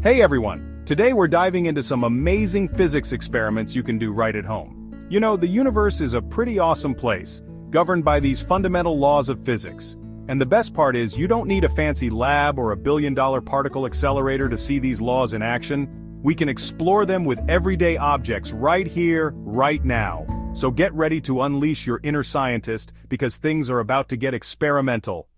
Hey everyone! Today we're diving into some amazing physics experiments you can do right at home. You know, the universe is a pretty awesome place, governed by these fundamental laws of physics. And the best part is you don't need a fancy lab or a billion-dollar particle accelerator to see these laws in action. We can explore them with everyday objects right here, right now. So get ready to unleash your inner scientist, because things are about to get experimental.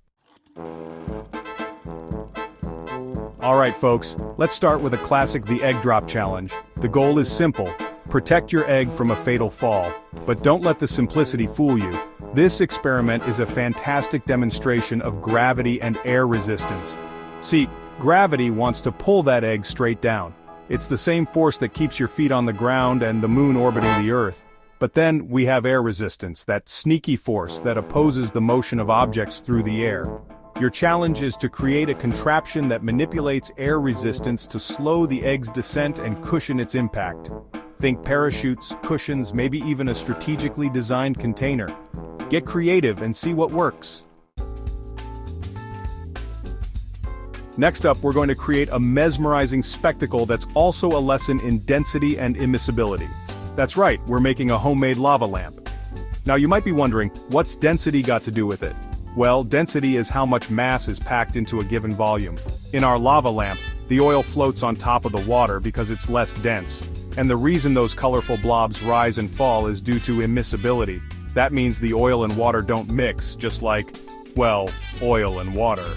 Alright folks, let's start with a classic the egg drop challenge. The goal is simple: protect your egg from a fatal fall. But don't let the simplicity fool you. This experiment is a fantastic demonstration of gravity and air resistance. See, gravity wants to pull that egg straight down. It's the same force that keeps your feet on the ground and the moon orbiting the Earth. But then we have air resistance, that sneaky force that opposes the motion of objects through the air. Your challenge is to create a contraption that manipulates air resistance to slow the egg's descent and cushion its impact. Think parachutes, cushions, maybe even a strategically designed container. Get creative and see what works. Next up, we're going to create a mesmerizing spectacle that's also a lesson in density and immiscibility. That's right, we're making a homemade lava lamp. Now you might be wondering, what's density got to do with it? Well, density is how much mass is packed into a given volume. In our lava lamp, the oil floats on top of the water because it's less dense. And the reason those colorful blobs rise and fall is due to immiscibility. That means the oil and water don't mix, just like, well, oil and water.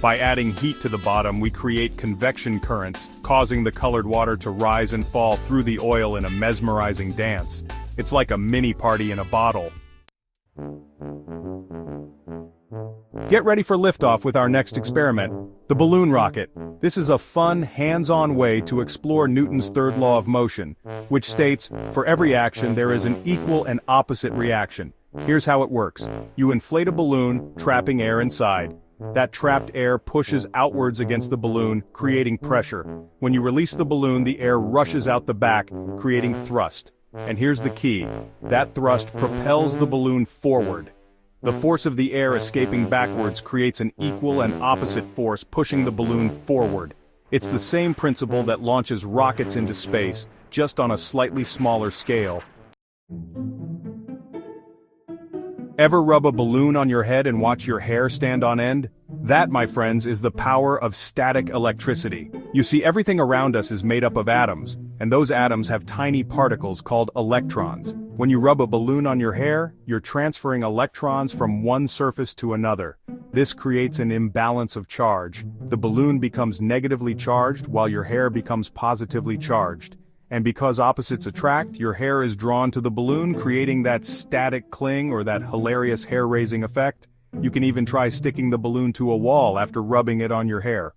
By adding heat to the bottom, we create convection currents, causing the colored water to rise and fall through the oil in a mesmerizing dance. It's like a mini party in a bottle. Get ready for liftoff with our next experiment, the balloon rocket. This is a fun, hands-on way to explore Newton's third law of motion, which states, for every action there is an equal and opposite reaction. Here's how it works. You inflate a balloon, trapping air inside. That trapped air pushes outwards against the balloon, creating pressure. When you release the balloon, the air rushes out the back, creating thrust. And here's the key. That thrust propels the balloon forward. The force of the air escaping backwards creates an equal and opposite force pushing the balloon forward. It's the same principle that launches rockets into space, just on a slightly smaller scale. Ever rub a balloon on your head and watch your hair stand on end? That, my friends, is the power of static electricity. You see, everything around us is made up of atoms, and those atoms have tiny particles called electrons. When you rub a balloon on your hair, you're transferring electrons from one surface to another. This creates an imbalance of charge. The balloon becomes negatively charged while your hair becomes positively charged. And because opposites attract, your hair is drawn to the balloon, creating that static cling or that hilarious hair-raising effect. You can even try sticking the balloon to a wall after rubbing it on your hair.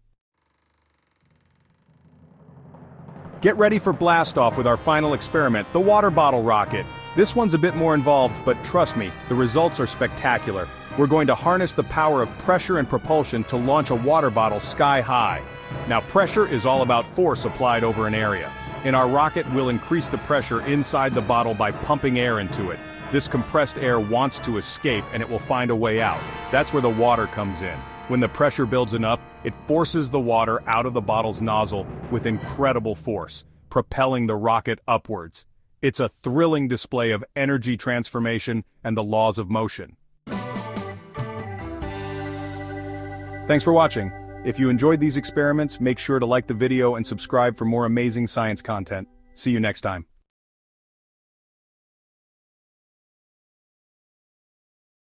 Get ready for blast-off with our final experiment, the water bottle rocket. This one's a bit more involved, but trust me, the results are spectacular. We're going to harness the power of pressure and propulsion to launch a water bottle sky high. Now, pressure is all about force applied over an area. In our rocket, we'll increase the pressure inside the bottle by pumping air into it. This compressed air wants to escape, and it will find a way out. That's where the water comes in. When the pressure builds enough, it forces the water out of the bottle's nozzle with incredible force, propelling the rocket upwards. It's a thrilling display of energy transformation and the laws of motion. Thanks for watching. If you enjoyed these experiments, make sure to like the video and subscribe for more amazing science content. See you next time.